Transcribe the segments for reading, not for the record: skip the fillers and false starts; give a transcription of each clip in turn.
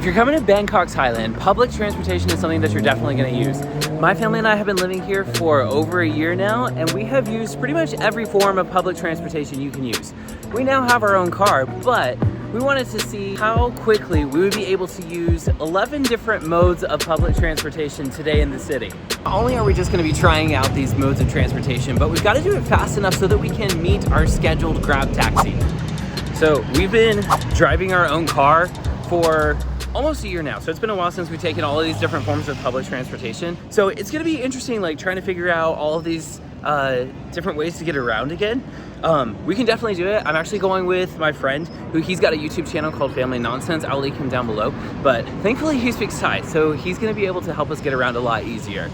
If you're coming to Bangkok, Thailand, public transportation is something that you're definitely going to use. My family and I have been living here for over a year now, and we have used pretty much every form of public transportation you can use. We now have our own car, but we wanted to see how quickly we would be able to use 11 different modes of public transportation today in the city. Not only are we just going to be trying out these modes of transportation, but we've got to do it fast enough so that we can meet our scheduled Grab taxi. So we've been driving our own car for almost a year now. So it's been a while since we've taken all of these different forms of public transportation. So it's gonna be interesting, like trying to figure out all of these different ways to get around again. We can definitely do it. I'm actually going with my friend he's got a YouTube channel called Family Nonsense. I'll link him down below. But thankfully he speaks Thai, so he's gonna be able to help us get around a lot easier.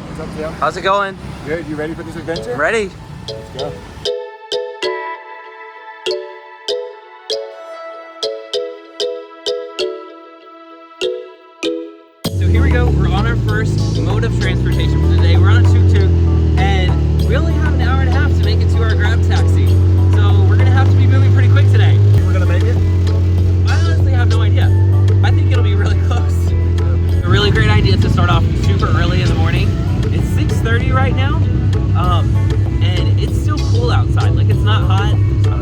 What's up, Tim? How's it going? Good, you ready for this adventure? Ready. Let's go. Here we go, we're on our first mode of transportation for the day. We're on a tuk-tuk, and we only have an hour and a half to make it to our Grab taxi. So we're gonna have to be moving pretty quick today. Think we're gonna make it? I honestly have no idea. I think it'll be really close. A really great idea to start off super early in the morning. It's 6:30 right now, and it's still cool outside. Like, it's not hot.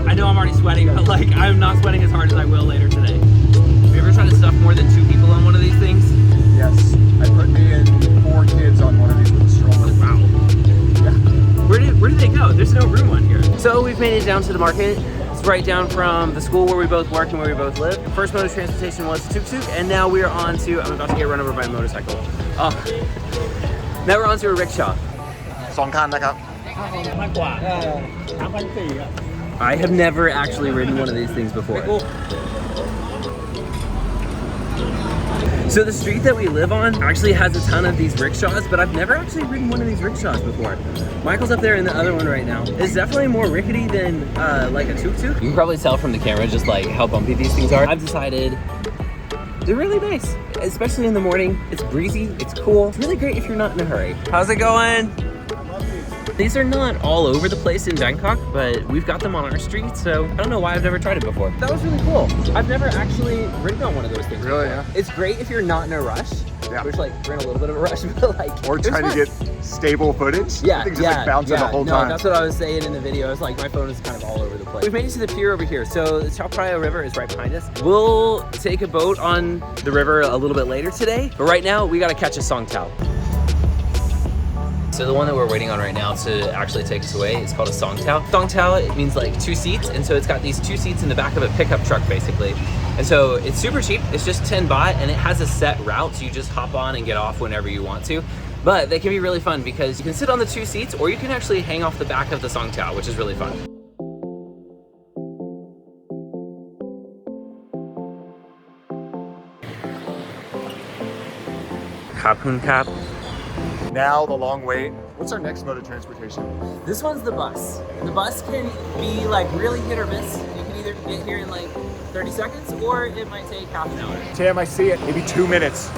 I know I'm already sweating, but like, I'm not sweating as hard as I will later today. Have you ever tried to stuff more than 2 people on one of these things? Yes, I put me and 4 kids on one of these with a stroller. Wow. Yeah. Where did they go? There's no room on here. So we've made it down to the market. It's right down from the school where we both work and where we both live. The first mode of transportation was tuk-tuk, and now we are on to, I'm about to get run over by a motorcycle. Now we're on to a rickshaw. 2 คันนะครับ I have never actually ridden one of these things before. So the street that we live on actually has a ton of these rickshaws, but I've never actually ridden one of these rickshaws before. Michael's up there in the other one right now. It's definitely more rickety than like a tuk-tuk. You can probably tell from the camera just like how bumpy these things are. I've decided they're really nice, especially in the morning. It's breezy, it's cool. It's really great if you're not in a hurry. How's it going? These are not all over the place in Bangkok, but we've got them on our street, so I don't know why I've never tried it before. That was really cool. I've never actually ridden on one of those things before. Yeah? It's great if you're not in a rush. Yeah. Which, like, we're in a little bit of a rush, but like, Or trying to get stable footage. Yeah, Things just like bouncing the whole time. That's what I was saying in the video. It's like my phone is kind of all over the place. We've made it to the pier over here. So the Chao Phraya River is right behind us. We'll take a boat on the river a little bit later today, but right now we got to catch a song tao. So the one that we're waiting on right now to actually take us away is called a song tao. Song tao, it means like 2 seats, and so it's got these 2 seats in the back of a pickup truck basically. And so it's super cheap, it's just 10 baht, and it has a set route, so you just hop on and get off whenever you want to. But they can be really fun because you can sit on the 2 seats, or you can actually hang off the back of the song tao, which is really fun. Kapun Kap. Now the long wait. What's our next mode of transportation? This one's the bus. The bus can be like really hit or miss. You can either get here in like 30 seconds or it might take half an hour. Tim, I see it. Maybe 2 minutes.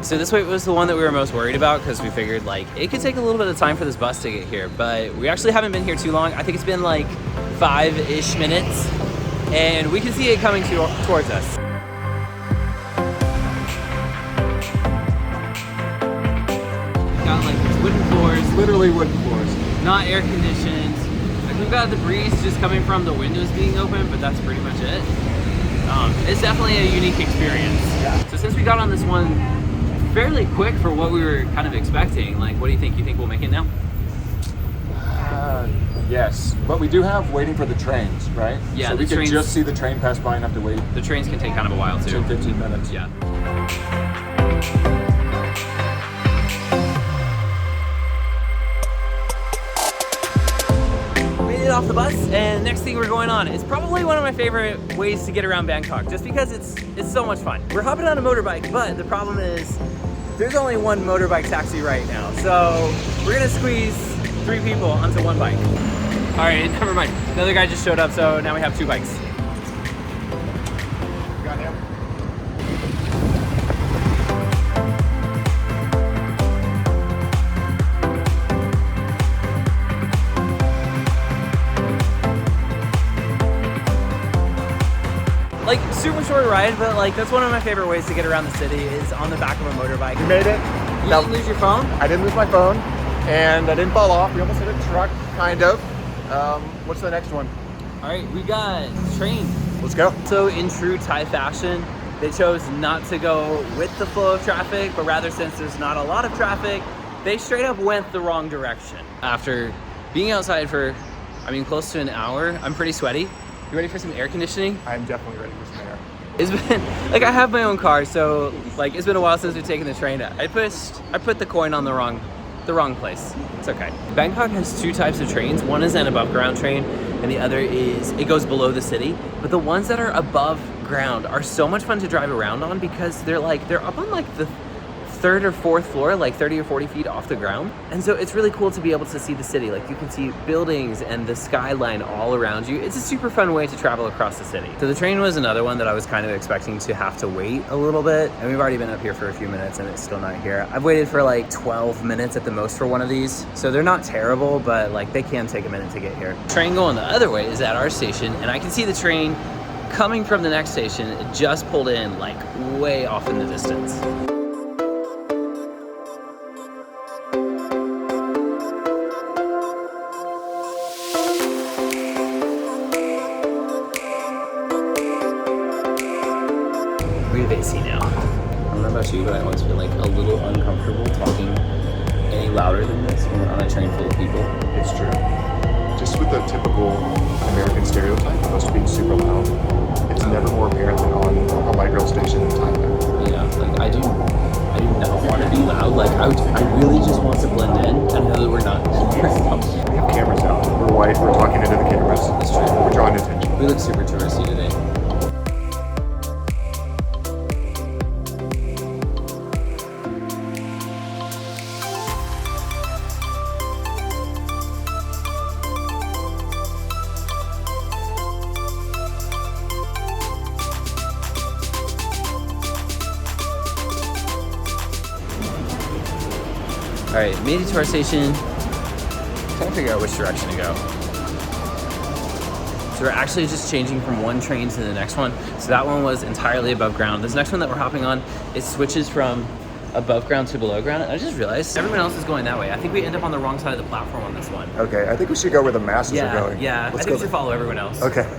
So this way was the one that we were most worried about because we figured like it could take a little bit of time for this bus to get here, but we actually haven't been here too long. I think it's been like 5-ish minutes and we can see it coming towards us. Got like these wooden floors. Literally wooden floors. Not air conditioned. Like, we've got the breeze just coming from the windows being open, but that's pretty much it. It's definitely a unique experience. Yeah. So since we got on this one fairly quick for what we were kind of expecting, like, what do you think? You think we'll make it now? Yes, but we do have waiting for the trains, right? Yeah, so we the can just see the train pass by and have to wait. The trains can take kind of a while too. 15 minutes. Yeah. Off the bus, and next thing we're going on is probably one of my favorite ways to get around Bangkok, just because it's so much fun. We're hopping on a motorbike, but the problem is there's only one motorbike taxi right now, so we're gonna squeeze 3 people onto one bike. All right, never mind. Another guy just showed up, so now we have 2 bikes. Got him. Like, super short ride, but like that's one of my favorite ways to get around the city is on the back of a motorbike. You made it. You didn't lose your phone? I didn't lose my phone, and I didn't fall off. We almost hit a truck, kind of. What's the next one? All right, we got train. Let's go. So in true Thai fashion, they chose not to go with the flow of traffic, but rather, since there's not a lot of traffic, they straight up went the wrong direction. After being outside for, close to an hour, I'm pretty sweaty. You ready for some air conditioning? I'm definitely ready for some air. It's been, like, I have my own car, so like it's been a while since we've taken the train. I put the coin on the wrong place. It's okay. Bangkok has two types of trains. One is an above ground train, and the other is, it goes below the city. But the ones that are above ground are so much fun to drive around on because they're up on like the third or fourth floor, like 30 or 40 feet off the ground. And so it's really cool to be able to see the city. Like you can see buildings and the skyline all around you. It's a super fun way to travel across the city. So the train was another one that I was kind of expecting to have to wait a little bit. And we've already been up here for a few minutes and it's still not here. I've waited for like 12 minutes at the most for one of these. So they're not terrible, but like they can take a minute to get here. Train going the other way is at our station, and I can see the train coming from the next station. It just pulled in like way off in the distance. We have AC now. I don't know about you, but I always feel like a little uncomfortable talking any louder than this when we're on a train full of people. It's true. Just with the typical American stereotype of us being super loud, it's never more apparent than on a light rail station in Thailand. Yeah, like I do not want to be loud. Like I really just want to blend in and know that we're not. We have cameras out. We're white. We're talking into the cameras. That's true. We're drawing attention. We look super touristy today. All right, made it to our station. Trying to figure out which direction to go. So we're actually just changing from one train to the next one. So that one was entirely above ground. This next one that we're hopping on, it switches from above ground to below ground. And I just realized everyone else is going that way. I think we end up on the wrong side of the platform on this one. Okay, I think we should go where the masses are going. Yeah, I think we should follow everyone else. Okay.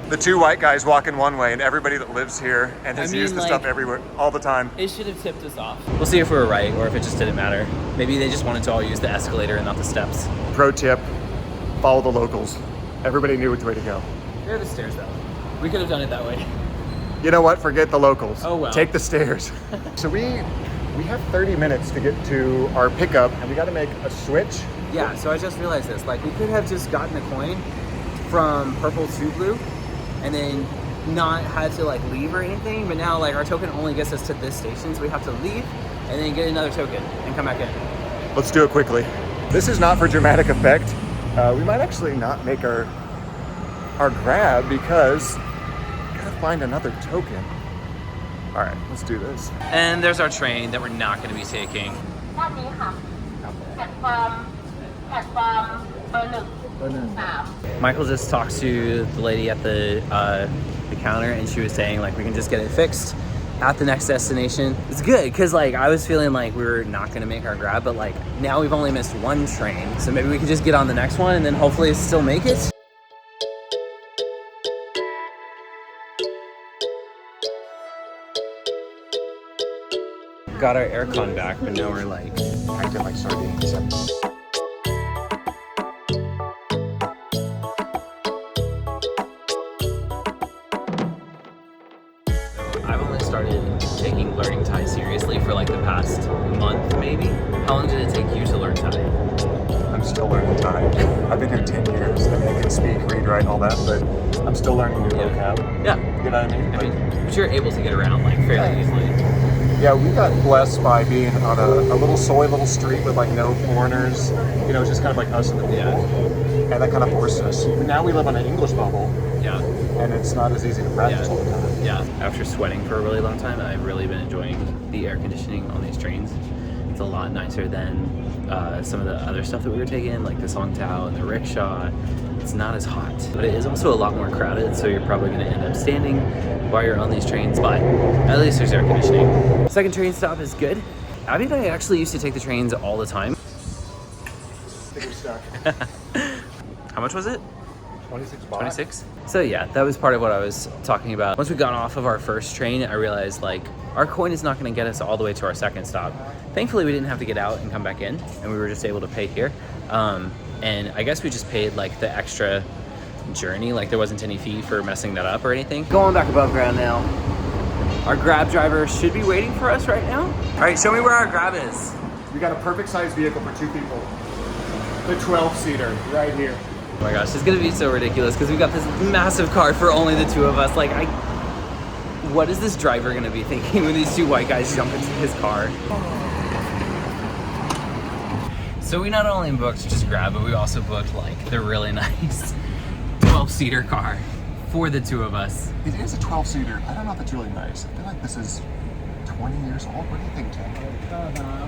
The two white guys walking one way, and everybody that lives here and has used the stuff everywhere all the time. It should have tipped us off. We'll see if we were right or if it just didn't matter. Maybe they just wanted to all use the escalator and not the steps. Pro tip, follow the locals. Everybody knew which way to go. Here are the stairs though. We could have done it that way. You know what? Forget the locals. Oh well. Take the stairs. So we have 30 minutes to get to our pickup, and we got to make a switch. Yeah, so I just realized this. Like, we could have just gotten a coin from purple to blue and then not had to like leave or anything, but now like our token only gets us to this station, so we have to leave and then get another token and come back in. Let's do it quickly. This is not for dramatic effect. We might actually not make our grab because we gotta find another token. All right, let's do this. And there's our train that we're not going to be taking. Michael just talked to the lady at the counter, and she was saying like we can just get it fixed at the next destination. It's good because like I was feeling like we were not going to make our grab, but like now we've only missed one train, so maybe we can just get on the next one and then hopefully still make it. Got our aircon back, but now we're like Acting like sardines. I've only started taking learning Thai seriously for like the past month, maybe. How long did it take you to learn Thai? I'm still learning Thai. I've been here 10 years. I mean, I can speak, read, write, all that, but I'm still learning new vocab. Yeah. You know what I mean? But you're able to get around like fairly easily. Yeah, we got blessed by being on a little little street with like no foreigners. You know, it's just kind of like us and the people. Yeah. And that kind of forced us. Now we live on an English bubble. Yeah. And it's not as easy to practice all the time. Yeah. After sweating for a really long time, I've really been enjoying the air conditioning on these trains. It's a lot nicer than some of the other stuff that we were taking, like the Song Tao and the rickshaw. It's not as hot, but it is also a lot more crowded, so you're probably going to end up standing while you're on these trains, but at least there's air conditioning. Second train stop is good. Abby and I actually used to take the trains all the time. I think we're stuck. How much was it? 26 baht. 26? So yeah, that was part of what I was talking about. Once we got off of our first train, I realized like our coin is not going to get us all the way to our second stop. Thankfully, we didn't have to get out and come back in, and we were just able to pay here. And I guess we just paid like the extra journey, like there wasn't any fee for messing that up or anything. Going back above ground now. Our Grab driver should be waiting for us right now. All right, show me where our Grab is. We got a perfect sized vehicle for 2 people. The 12-seater right here. Oh my gosh, it's gonna be so ridiculous because we got this massive car for only the 2 of us. Like, what is this driver gonna be thinking when these 2 white guys jump into his car? So we not only booked just Grab, but we also booked like the really nice 12-seater car for the 2 of us. It is a 12-seater. I don't know if it's really nice. I feel like this is 20 years old. What do you think, Tim?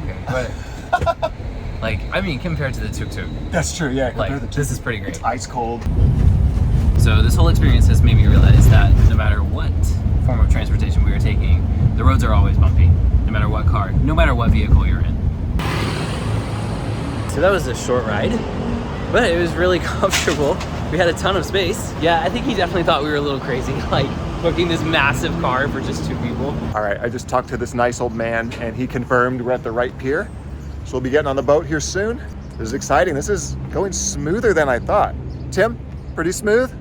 Okay, but like, I mean, compared to the tuk-tuk, That's true, yeah. like, this is pretty great. It's ice cold. So this whole experience has made me realize that no matter what form of transportation we are taking, the roads are always bumpy, no matter what car, no matter what vehicle you're in. So that was a short ride, but it was really comfortable. We had a ton of space. Yeah, I think he definitely thought we were a little crazy, like booking this massive car for just 2 people. All right, I just talked to this nice old man, and he confirmed we're at the right pier. So we'll be getting on the boat here soon. This is exciting. This is going smoother than I thought. Tim, pretty smooth?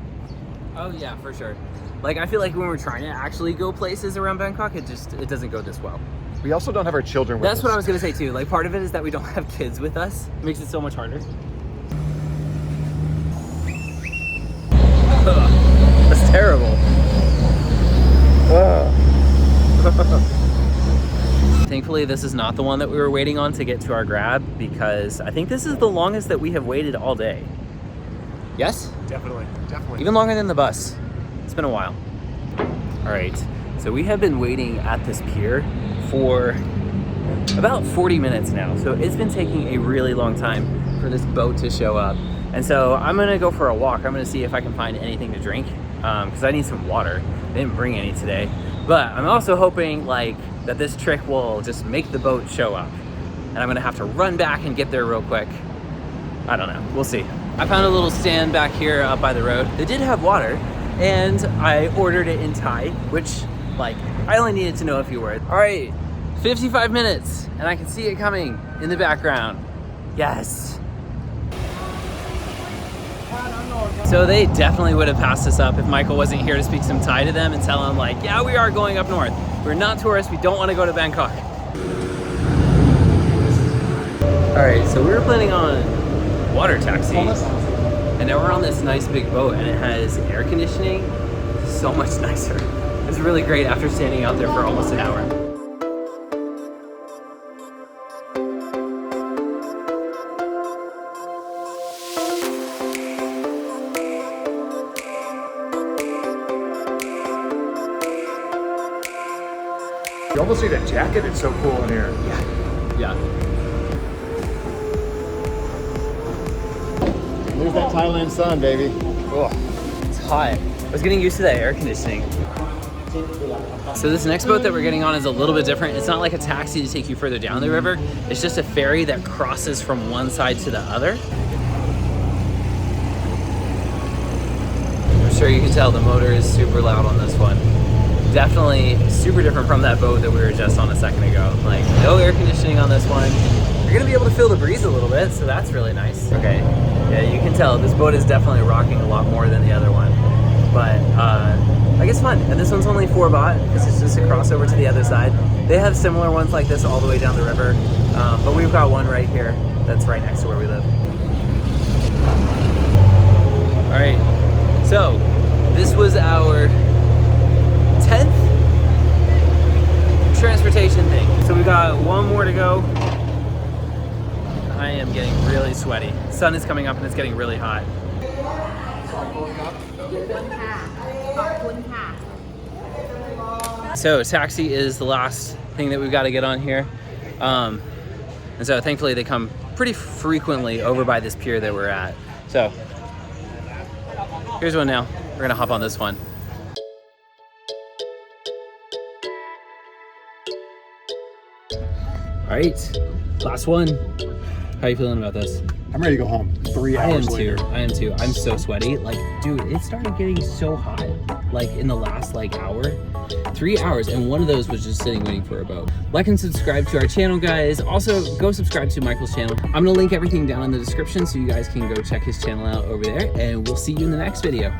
Oh yeah, for sure. Like, I feel like when we're trying to actually go places around Bangkok, it doesn't go this well. We also don't have our children with us. That's what I was gonna say too. Like, part of it is that we don't have kids with us. It makes it so much harder. That's terrible. Thankfully, this is not the one that we were waiting on to get to our Grab, because I think this is the longest that we have waited all day. Yes? Definitely. Even longer than the bus. It's been a while. All right, so we have been waiting at this pier for about 40 minutes now. So it's been taking a really long time for this boat to show up. And so I'm gonna go for a walk. I'm gonna see if I can find anything to drink, because I need some water. They didn't bring any today. But I'm also hoping like that this trick will just make the boat show up. And I'm gonna have to run back and get there real quick. I don't know, we'll see. I found a little stand back here up by the road. They did have water, and I ordered it in Thai, which like, I only needed to know a few words. All right, 55 minutes, and I can see it coming in the background. Yes. So they definitely would have passed us up if Michael wasn't here to speak some Thai to them and tell them like, yeah, we are going up north. We're not tourists, we don't want to go to Bangkok. All right, so we were planning on water taxi, and now we're on this nice big boat, and it has air conditioning. So much nicer. It's really great after standing out there for almost an hour. You almost need a jacket. It's so cool in here. Yeah. There's that Thailand sun, baby. Oh, it's hot. I was getting used to that air conditioning. So this next boat that we're getting on is a little bit different. It's not like a taxi to take you further down the river. It's just a ferry that crosses from one side to the other. I'm sure you can tell the motor is super loud on this one. Definitely super different from that boat that we were just on a second ago. Like, no air conditioning on this one. You're gonna be able to feel the breeze a little bit, so that's really nice. Okay, yeah, you can tell this boat is definitely rocking a lot more than the other one. But I guess fun. And this one's only 4 baht. This is just a crossover to the other side. They have similar ones like this all the way down the river, but we've got one right here that's right next to where we live. All right, so this was our 10th transportation thing. So we got one more to go. I am getting really sweaty. Sun is coming up and it's getting really hot. So taxi is the last thing that we've got to get on here. And so thankfully they come pretty frequently over by this pier that we're at. So here's one now. We're gonna hop on this one. All right, last one. How are you feeling about this? I'm ready to go home. 3 hours later. I am too. I'm so sweaty. Like, dude, it started getting so hot, like in the last hour. 3 hours, and one of those was just sitting waiting for a boat. Like and subscribe to our channel, guys. Also, go subscribe to Michael's channel. I'm gonna link everything down in the description so you guys can go check his channel out over there, and we'll see you in the next video.